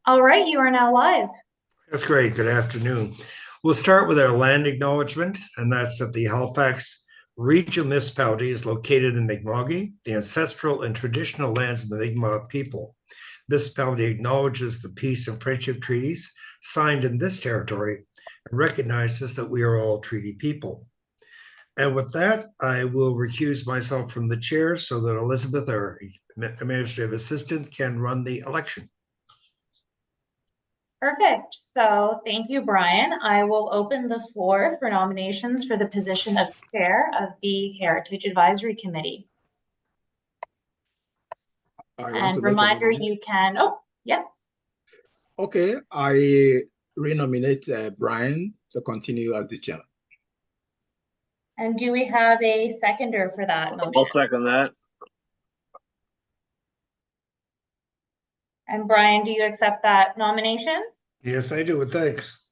All right, you are now live. That's great. Good afternoon. We'll start with our land acknowledgement, and that's that the Halifax Regional Municipality is located in Mi'kma'ki, the ancestral and traditional lands of the Mi'kmaq people. This municipality acknowledges the peace and friendship treaties signed in this territory and recognizes that we are all treaty people. And with that, I will recuse myself from the chair so that Elizabeth, our administrative assistant, can run the election. Perfect. So thank you, Brian. I will open the floor for nominations for the position of chair of the Heritage Advisory Committee. And reminder, you can, yeah. Okay, I renominate Brian to continue as the chairman. And do we have a seconder for that motion? I'll second that. And Brian, do you accept that nomination? Yes, I do. Thanks.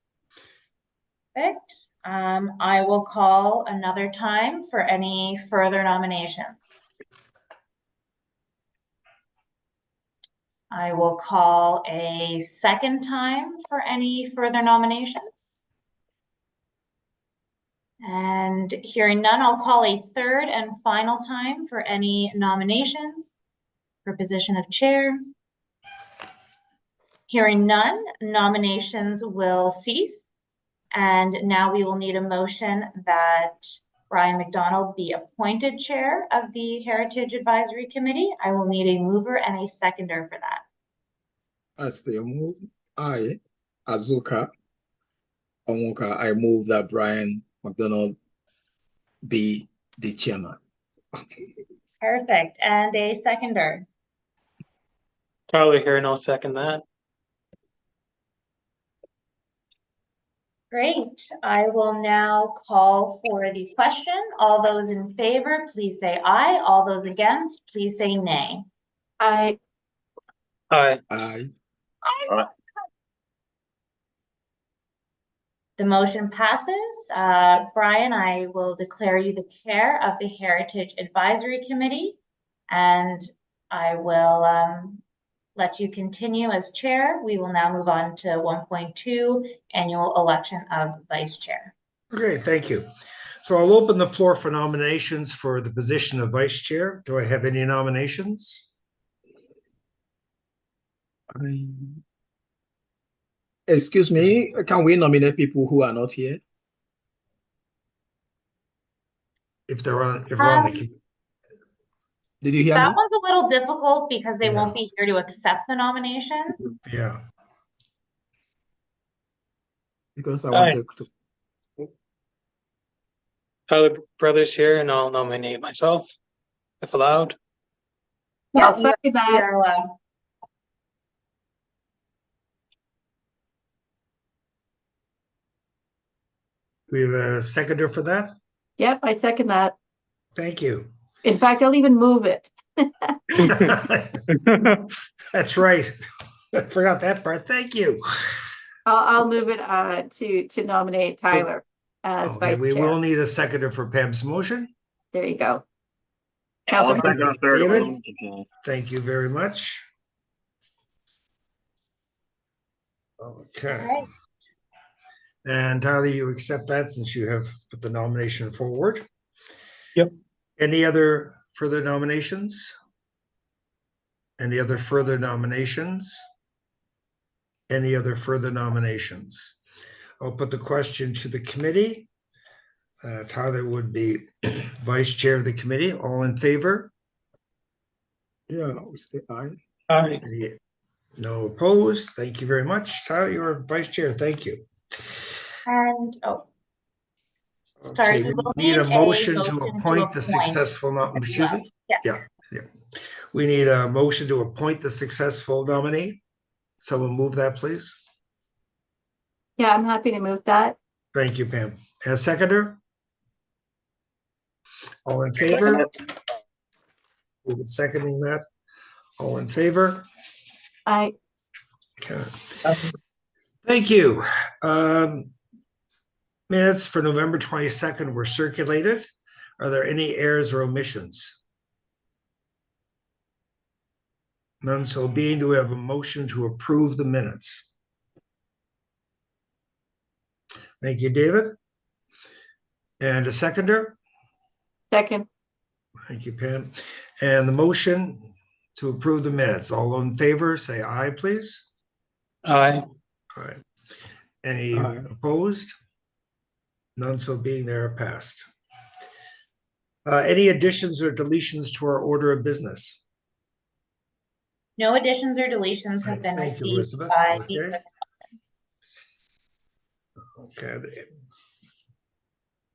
Perfect. I will call another time for any further nominations. I will call a second time for any further nominations. And hearing none, I'll call a third and final time for any nominations for position of chair. Hearing none, nominations will cease. And now we will need a motion that Brian McDonald be appointed chair of the Heritage Advisory Committee. I will need a mover and a seconder for that. As the move, Azuka Onwuka, I move that Brian McDonald be the chairman. Perfect. And a seconder. Tyler here, and I'll second that. Great. I will now call for the question. All those in favor, please say aye. All those against, please say nay. Aye. Aye. Aye. The motion passes. Brian, I will declare you the chair of the Heritage Advisory Committee, and I will let you continue as chair. We will now move on to 1.2, annual election of vice chair. Okay, thank you. So I'll open the floor for nominations for the position of vice chair. Do I have any nominations? Excuse me, can we nominate people who are not here? If they're on the committee. Did you hear That me? one's a little difficult because they Yeah. won't be here to accept the nomination. Yeah. Because I want to. Tyler Brothers here, and I'll nominate myself, if allowed. I'll second that. You're allowed. We have a seconder for that? Yep, I second that. Thank you. In fact, I'll even move it. That's right. I forgot that part. Thank you. I'll move it to nominate Tyler as Okay, vice we chair. will need a seconder for Pam's motion. There you go. I'll Councilor second Murphy. the third David? one. Thank you very much. Okay. All right. And Tyler, you accept that since you have put the nomination forward? Yep. Any other further nominations? Any other further nominations? Any other further nominations? I'll put the question to the committee. Tyler would be vice chair of the committee. All in favor? Yeah, we say aye. Aye. No opposed. Thank you very much. Tyler, you're vice chair. Thank you. And Okay, we we will need a need motion to appoint the successful excuse me? Yeah. Yeah. We need a motion to appoint the successful nominee. Someone move that, please. Yeah, I'm happy to move that. Thank you, Pam. And a seconder? All in favor? Who was seconding that? All in favor? I Okay. Thank you. Minutes for November 22nd were circulated. Are there any errors or omissions? None so being, do we have a motion to approve the minutes? Thank you, David. And a seconder? Second. Thank you, Pam. And the motion to approve the minutes, all in favor, say aye, please. Aye. All right. Any Aye. opposed? None so being, they are passed. Any additions or deletions to our order of business? No additions or deletions have been Thank you, received Elizabeth. by the Okay. clerk's office. Okay.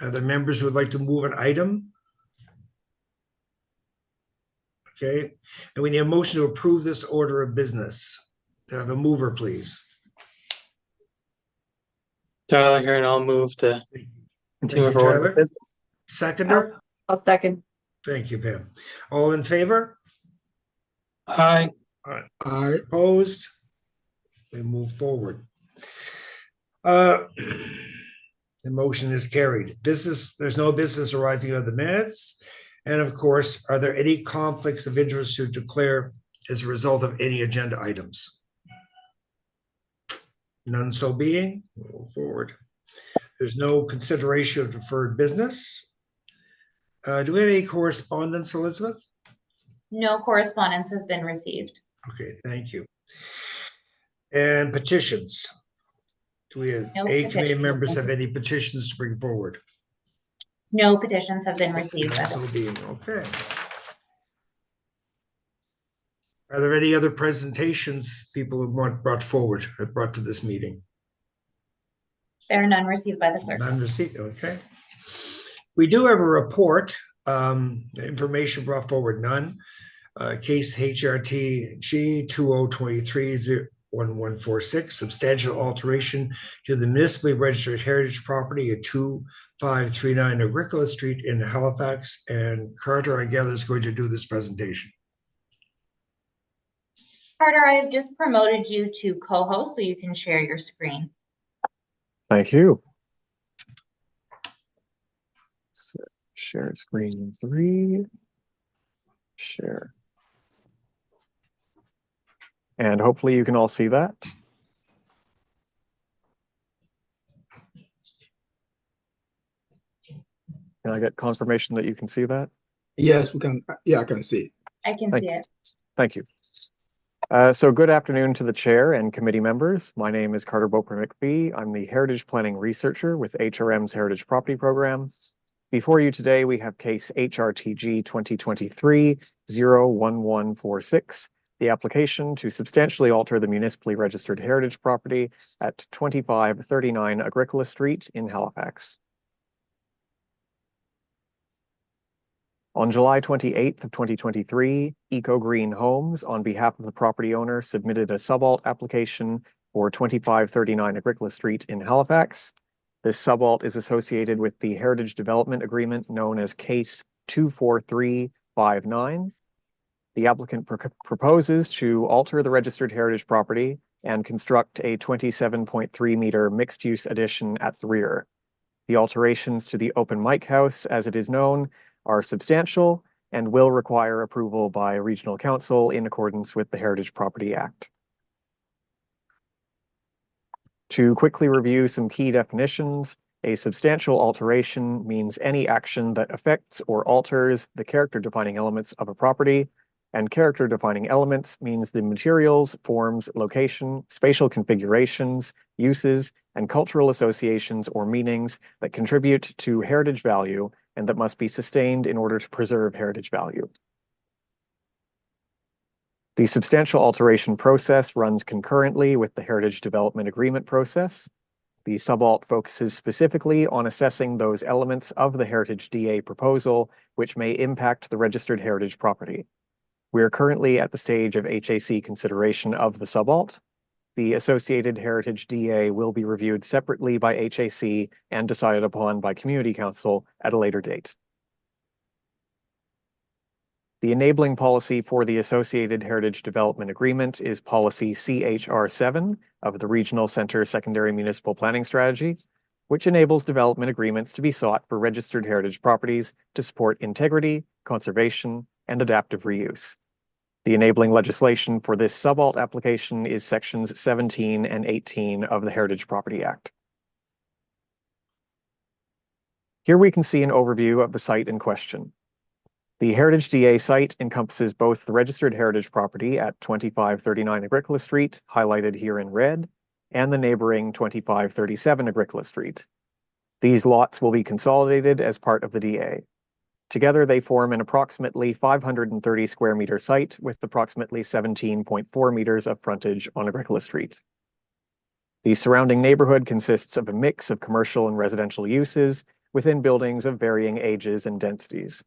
Other members who would like to move an item? Okay, and we need a motion to approve this order of business. The mover, please. Tyler here, and I'll move to continue you, with order Tyler. of business. Seconder? I'll second. Thank you, Pam. All in favor? Aye. Aye. Opposed? We move forward. The motion is carried. There's no business arising out of the minutes. And of course, are there any conflicts of interest to declare as a result of any agenda items? None so being, we'll move forward. There's no consideration of deferred business. Do we have any correspondence, Elizabeth? No correspondence has been received. Okay, thank you. And petitions. Do we have No any committee petitions. members have any petitions to bring forward? No petitions have been received. None so being, okay. Are there any other presentations people have brought forward or brought to this meeting? There are none received by the clerk. None received, okay. We do have a report, information brought forward, none. Case HRTG 2023-1146, substantial alteration to the municipally registered heritage property at 2539 Agricola Street in Halifax. And Carter, I gather, is going to do this presentation. Carter, I have just promoted you to co-host so you can share your screen. Thank you. So, share screen 3. Share. And hopefully you can all see that. Can I get confirmation that you can see that? Yes, we can. Yeah, I can see. I can Thank see you. it. Thank you. So good afternoon to the chair and committee members. My name is Carter Boper McPhee. I'm the Heritage Planning Researcher with HRM's Heritage Property Program. Before you today, we have case HRTG 2023-01146, the application to substantially alter the municipally registered heritage property at 2539 Agricola Street in Halifax. On July 28th of 2023, Eco Green Homes, on behalf of the property owner, submitted a subalt application for 2539 Agricola Street in Halifax. This subalt is associated with the Heritage Development Agreement known as Case 24359. The applicant proposes to alter the registered heritage property and construct a 27.3 meter mixed-use addition at the rear. The alterations to the open mic house, as it is known, are substantial and will require approval by Regional Council in accordance with the Heritage Property Act. To quickly review some key definitions, a substantial alteration means any action that affects or alters the character-defining elements of a property, and character-defining elements means the materials, forms, location, spatial configurations, uses, and cultural associations or meanings that contribute to heritage value and that must be sustained in order to preserve heritage value. The substantial alteration process runs concurrently with the Heritage Development Agreement process. The subalt focuses specifically on assessing those elements of the Heritage DA proposal which may impact the registered heritage property. We are currently at the stage of HAC consideration of the subalt. The associated Heritage DA will be reviewed separately by HAC and decided upon by Community Council at a later date. The enabling policy for the Associated Heritage Development Agreement is Policy CHR7 of the Regional Center Secondary Municipal Planning Strategy, which enables development agreements to be sought for registered heritage properties to support integrity, conservation, and adaptive reuse. The enabling legislation for this subalt application is sections 17 and 18 of the Heritage Property Act. Here we can see an overview of the site in question. The Heritage DA site encompasses both the registered heritage property at 2539 Agricola Street, highlighted here in red, and the neighboring 2537 Agricola Street. These lots will be consolidated as part of the DA. Together, they form an approximately 530 square meter site with approximately 17.4 meters of frontage on Agricola Street. The surrounding neighborhood consists of a mix of commercial and residential uses within buildings of varying ages and densities.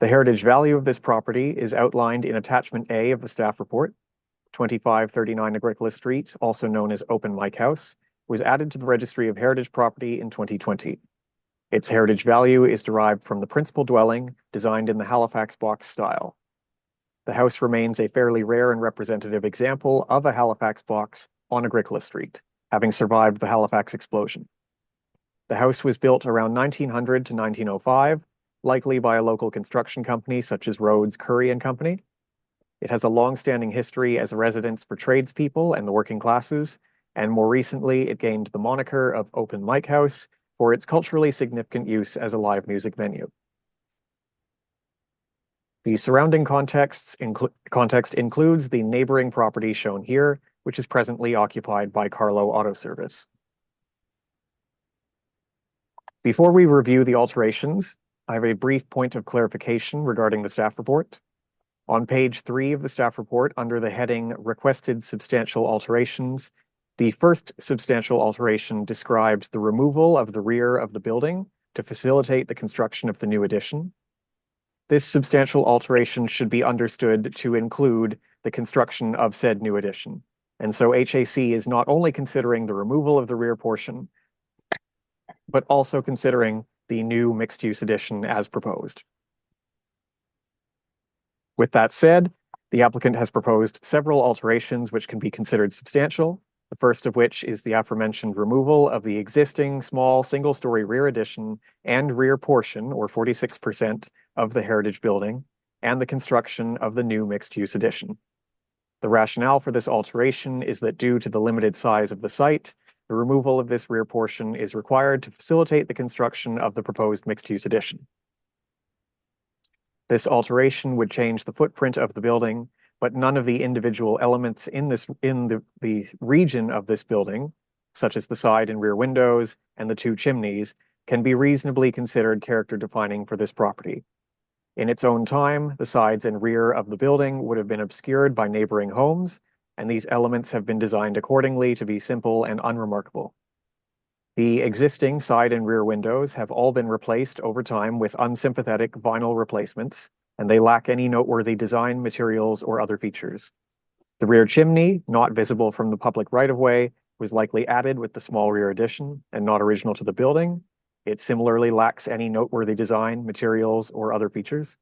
The heritage value of this property is outlined in Attachment A of the staff report. 2539 Agricola Street, also known as Open Mike House, was added to the Registry of Heritage Property in 2020. Its heritage value is derived from the principal dwelling designed in the Halifax box style. The house remains a fairly rare and representative example of a Halifax box on Agricola Street, having survived the Halifax explosion. The house was built around 1900 to 1905, likely by a local construction company such as Rhodes, Curry and Company. It has a long-standing history as a residence for tradespeople and the working classes, and more recently it gained the moniker of Open Mike House for its culturally significant use as a live music venue. The surrounding context includes the neighboring property shown here, which is presently occupied by Carlo Auto Service. Before we review the alterations, I have a brief point of clarification regarding the staff report. On page 3 of the staff report, under the heading Requested Substantial Alterations, the first substantial alteration describes the removal of the rear of the building to facilitate the construction of the new addition. This substantial alteration should be understood to include the construction of said new addition. And so HAC is not only considering the removal of the rear portion, but also considering the new mixed-use addition as proposed. With that said, the applicant has proposed several alterations which can be considered substantial, the first of which is the aforementioned removal of the existing small single-story rear addition and rear portion, or 46%, of the heritage building, and the construction of the new mixed-use addition. The rationale for this alteration is that due to the limited size of the site, the removal of this rear portion is required to facilitate the construction of the proposed mixed-use addition. This alteration would change the footprint of the building, but none of the individual elements in the region of this building, such as the side and rear windows and the two chimneys, can be reasonably considered character defining for this property. In its own time, the sides and rear of the building would have been obscured by neighboring homes, and these elements have been designed accordingly to be simple and unremarkable. The existing side and rear windows have all been replaced over time with unsympathetic vinyl replacements, and they lack any noteworthy design, materials, or other features. The rear chimney, not visible from the public right-of-way, was likely added with the small rear addition and not original to the building. It similarly lacks any noteworthy design, materials, or other features.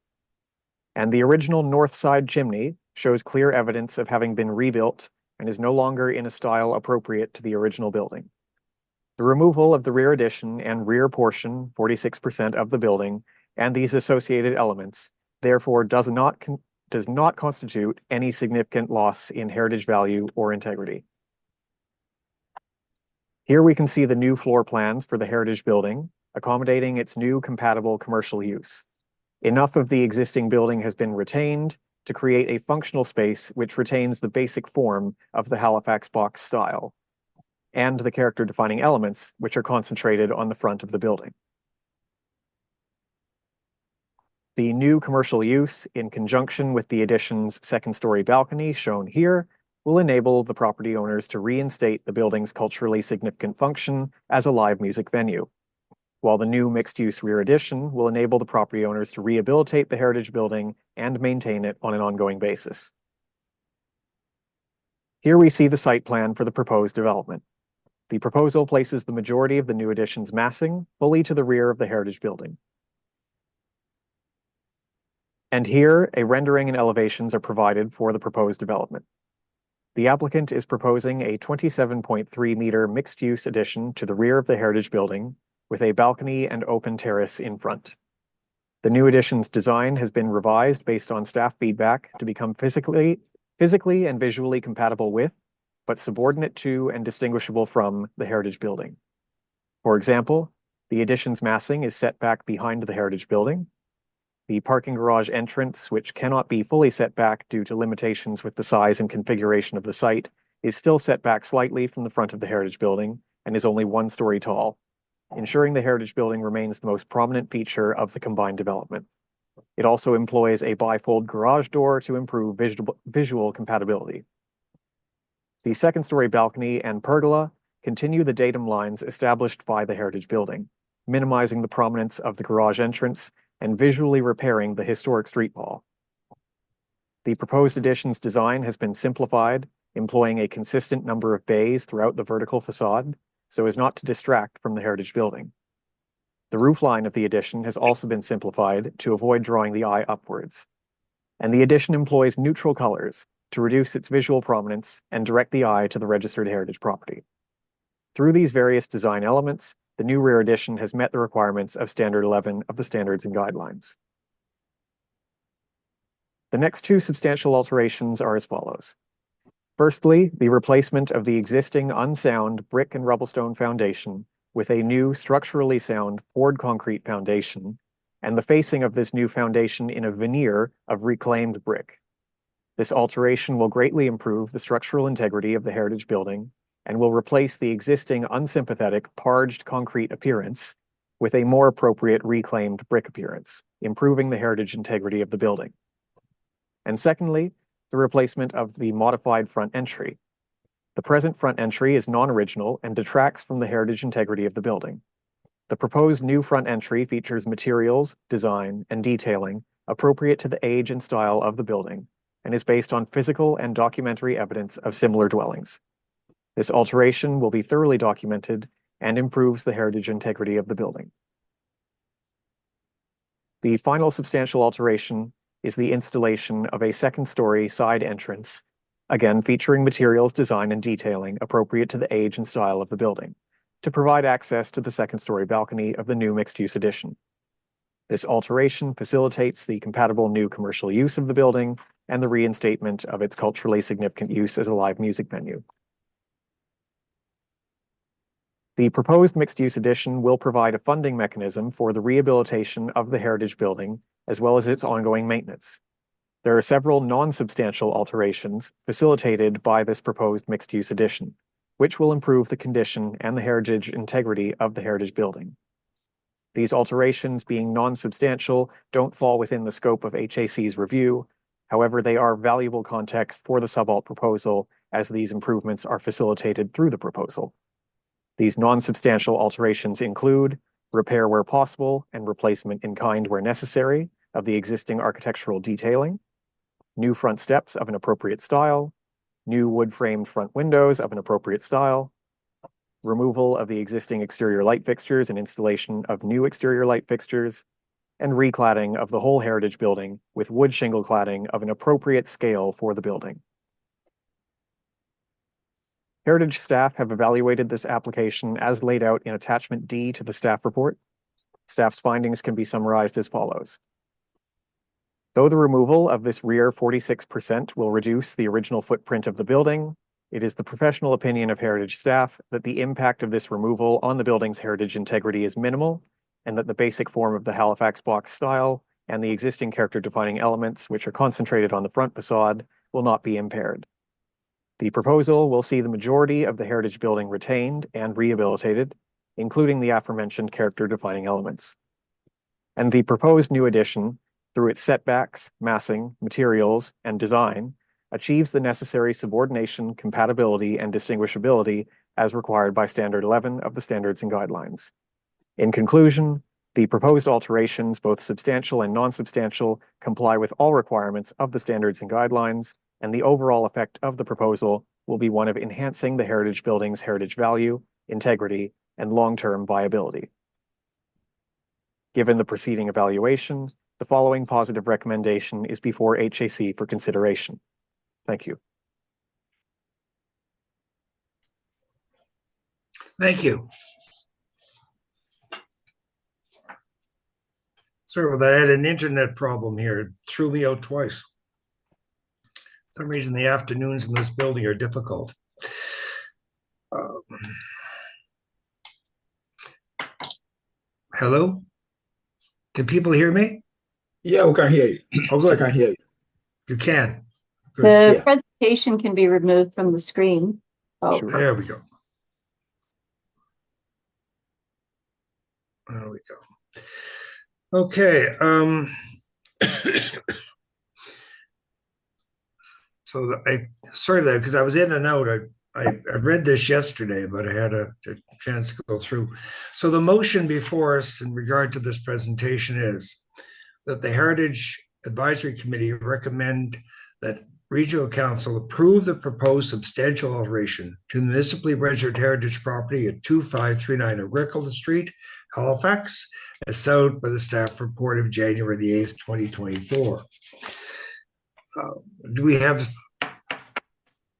And the original north side chimney shows clear evidence of having been rebuilt and is no longer in a style appropriate to the original building. The removal of the rear addition and rear portion, 46% of the building, and these associated elements, therefore does not constitute any significant loss in heritage value or integrity. Here we can see the new floor plans for the heritage building, accommodating its new compatible commercial use. Enough of the existing building has been retained to create a functional space which retains the basic form of the Halifax box style, and the character-defining elements which are concentrated on the front of the building. The new commercial use, in conjunction with the addition's second-story balcony shown here, will enable the property owners to reinstate the building's culturally significant function as a live music venue, while the new mixed-use rear addition will enable the property owners to rehabilitate the heritage building and maintain it on an ongoing basis. Here we see the site plan for the proposed development. The proposal places the majority of the new addition's massing fully to the rear of the heritage building. And here, a rendering and elevations are provided for the proposed development. The applicant is proposing a 27.3 meter mixed-use addition to the rear of the heritage building with a balcony and open terrace in front. The new addition's design has been revised based on staff feedback to become physically and visually compatible with, but subordinate to and distinguishable from the heritage building. For example, the addition's massing is set back behind the heritage building. The parking garage entrance, which cannot be fully set back due to limitations with the size and configuration of the site, is still set back slightly from the front of the heritage building and is only 1 story tall, ensuring the heritage building remains the most prominent feature of the combined development. It also employs a bifold garage door to improve visual compatibility. The 2nd-story balcony and pergola continue the datum lines established by the heritage building, minimizing the prominence of the garage entrance and visually repairing the historic street wall. The proposed addition's design has been simplified, employing a consistent number of bays throughout the vertical facade so as not to distract from the heritage building. The roofline of the addition has also been simplified to avoid drawing the eye upwards. And the addition employs neutral colors to reduce its visual prominence and direct the eye to the registered heritage property. Through these various design elements, the new rear addition has met the requirements of Standard 11 of the Standards and Guidelines. The next 2 substantial alterations are as follows. Firstly, the replacement of the existing unsound brick and rubblestone foundation with a new structurally sound poured concrete foundation, and the facing of this new foundation in a veneer of reclaimed brick. This alteration will greatly improve the structural integrity of the heritage building and will replace the existing unsympathetic parged concrete appearance with a more appropriate reclaimed brick appearance, improving the heritage integrity of the building. And secondly, the replacement of the modified front entry. The present front entry is non-original and detracts from the heritage integrity of the building. The proposed new front entry features materials, design, and detailing appropriate to the age and style of the building and is based on physical and documentary evidence of similar dwellings. This alteration will be thoroughly documented and improves the heritage integrity of the building. The final substantial alteration is the installation of a 2nd-story side entrance, again featuring materials, design, and detailing appropriate to the age and style of the building, to provide access to the 2nd-story balcony of the new mixed-use addition. This alteration facilitates the compatible new commercial use of the building and the reinstatement of its culturally significant use as a live music venue. The proposed mixed-use addition will provide a funding mechanism for the rehabilitation of the heritage building, as well as its ongoing maintenance. There are several non-substantial alterations facilitated by this proposed mixed-use addition, which will improve the condition and the heritage integrity of the heritage building. These alterations, being non-substantial, don't fall within the scope of HAC's review. However, they are valuable context for the subalt proposal as these improvements are facilitated through the proposal. These non-substantial alterations include repair where possible and replacement in kind where necessary of the existing architectural detailing, new front steps of an appropriate style, new wood-framed front windows of an appropriate style, removal of the existing exterior light fixtures and installation of new exterior light fixtures, and recladding of the whole heritage building with wood shingle cladding of an appropriate scale for the building. Heritage staff have evaluated this application as laid out in Attachment D to the staff report. Staff's findings can be summarized as follows. Though the removal of this rear 46% will reduce the original footprint of the building, it is the professional opinion of heritage staff that the impact of this removal on the building's heritage integrity is minimal, and that the basic form of the Halifax box style and the existing character-defining elements, which are concentrated on the front facade, will not be impaired. The proposal will see the majority of the heritage building retained and rehabilitated, including the aforementioned character-defining elements. And the proposed new addition, through its setbacks, massing, materials, and design, achieves the necessary subordination, compatibility, and distinguishability as required by Standard 11 of the Standards and Guidelines. In conclusion, the proposed alterations, both substantial and non-substantial, comply with all requirements of the Standards and Guidelines, and the overall effect of the proposal will be one of enhancing the heritage building's heritage value, integrity, and long-term viability. Given the preceding evaluation, the following positive recommendation is before HAC for consideration. Thank you. Thank you. Sorry about that. I had an internet problem here. It threw me out twice. For some reason, the afternoons in this building are difficult. Hello? Can people hear me? Yeah, we can hear you. Oh, I good. can hear you. You can. Good. The Yeah. presentation can be removed from the screen. Oh, Sure. There we go. There we go. Okay. So sorry that because I was in and out. I read this yesterday, but I had a chance to go through. So the motion before us in regard to this presentation is that the Heritage Advisory Committee recommend that Regional Council approve the proposed substantial alteration to municipally registered heritage property at 2539 Agricola Street, Halifax, as set out by the staff report of January the 8th, 2024. Do we have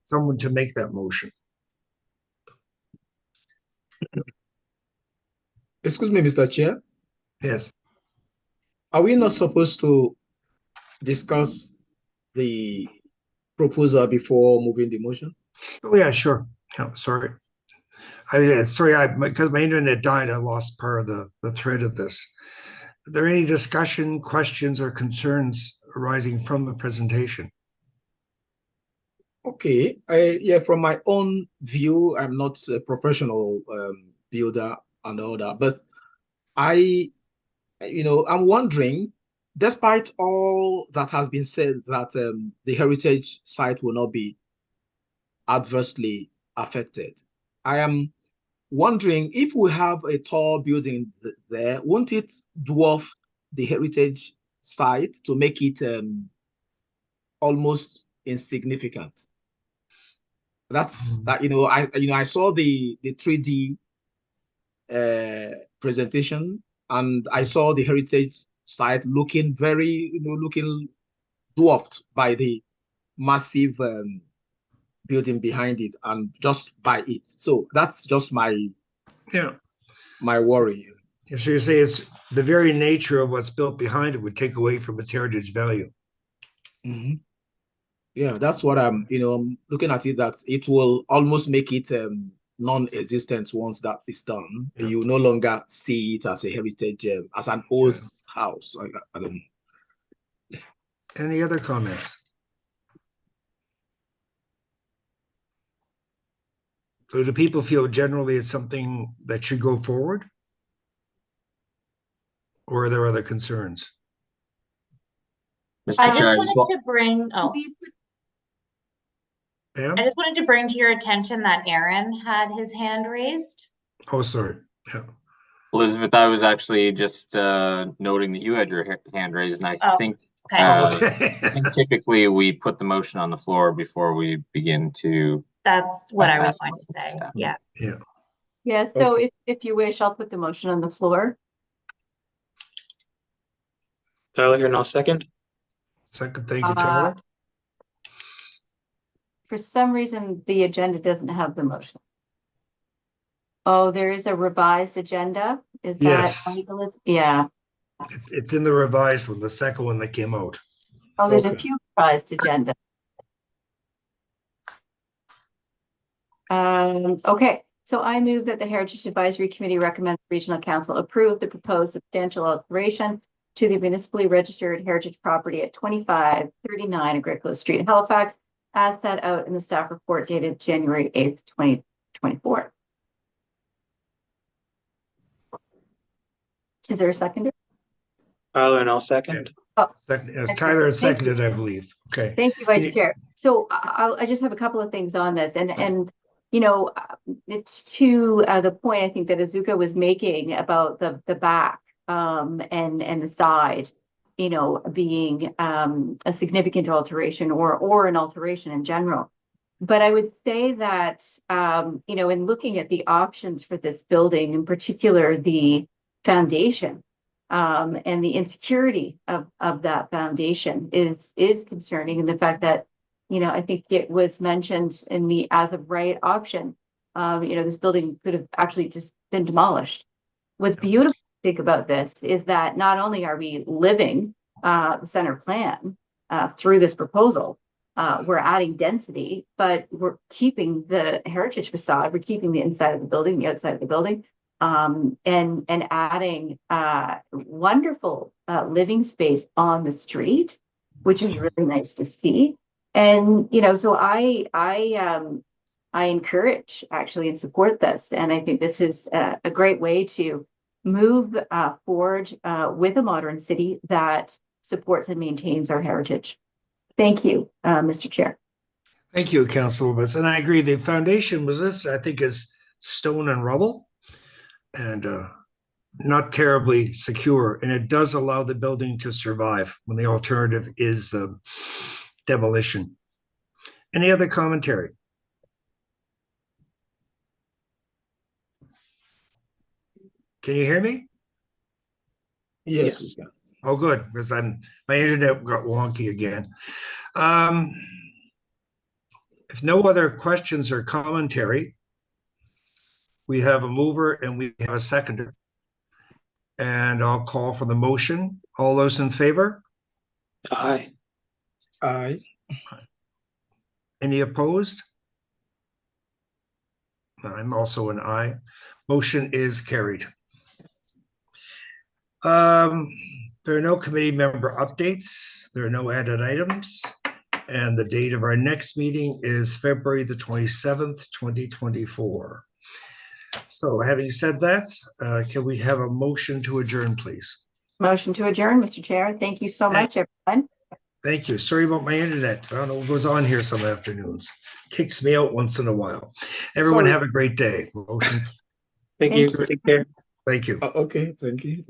someone to make that motion? Excuse me, Mr. Chair. Yes. Are we not supposed to discuss the proposal before moving the motion? Oh, yeah, sure. No, sorry. Because my internet died, I lost part of the thread of this. Are there any discussion, questions, or concerns arising from the presentation? Okay, yeah, from my own view, I'm not a professional builder and all that, but I'm wondering, despite all that has been said, that the heritage site will not be adversely affected, I am wondering if we have a tall building there, won't it dwarf the heritage site to make it almost insignificant? That's that, I saw the 3D presentation, and I saw the heritage site looking very, looking dwarfed by the massive building behind it and just by it. So that's just my worry. So you say it's the very nature of what's built behind it would take away from its heritage value. Mm-hmm. Yeah, that's what I'm looking at it, that it will almost make it non-existent once that is done. Yeah. You no longer see it as a heritage, as an old house. I don't know. Any other comments? So do people feel generally it's something that should go forward? Or are there other concerns? I just wanted to bring, Pam? I just wanted to bring to your attention that Aaron had his hand raised. Oh, sorry. Yeah. Elizabeth, I was actually just noting that you had your hand raised, and I think Okay. I think typically we put the motion on the floor before we begin to. That's what I was going to say. Yeah. Yeah. yeah. So if you wish, I'll put the motion on the floor. Tyler, here, and I'll second. Second, thank you, Tyler. For some reason, the agenda doesn't have the motion. Oh, there is a revised agenda. Is Yes. that legal? Yeah. It's in the revised one, the second one that came out. Oh, there's a Okay. few revised agenda. Okay, so I move that the Heritage Advisory Committee recommends the Regional Council approve the proposed substantial alteration to the municipally registered heritage property at 2539 Agricola Street, Halifax, as set out in the staff report dated January 8th, 2024. Is there a seconder? Tyler, and I'll second. Second, as Tyler has seconded, I believe. Okay. Thank you, Vice Chair. So I just have a couple of things on this, and it's to the point I think that Azuka was making about the back and the side, being a significant alteration or an alteration in general. But I would say that in looking at the options for this building, in particular the foundation, and the insecurity of that foundation is concerning, and the fact that I think it was mentioned in the as of right option, this building could have actually just been demolished. What's beautiful think about this is that not only are we living the center plan through this proposal, we're adding density, but we're keeping the heritage facade, we're keeping the inside of the building, the outside of the building, and adding wonderful living space on the street, which is really nice to see. And so I encourage actually and support this, and I think this is a great way to move forward with a modern city that supports and maintains our heritage. Thank you, Mr. Chair. Thank you, Councilor Lewis. And I agree, the foundation was this, I think, is stone and rubble and not terribly secure. And it does allow the building to survive when the alternative is demolition. Any other commentary? Can you hear me? Yes, we can. Oh, good, because my internet got wonky again. If no other questions or commentary, we have a mover and we have a seconder. And I'll call for the motion. All those in favor? Aye. Aye. Any opposed? I'm also an aye. Motion is carried. There are no committee member updates. There are no added items. And the date of our next meeting is February the 27th, 2024. So having said that, can we have a motion to adjourn, please? Motion to adjourn, Mr. Chair. Thank you so much, everyone. Thank you. Sorry about my internet. I don't know what goes on here some afternoons. Kicks me out once in a while. Everyone Sorry. have a great day. Motion. Thank you. Thank you. Take care. Thank you. Okay, thank you.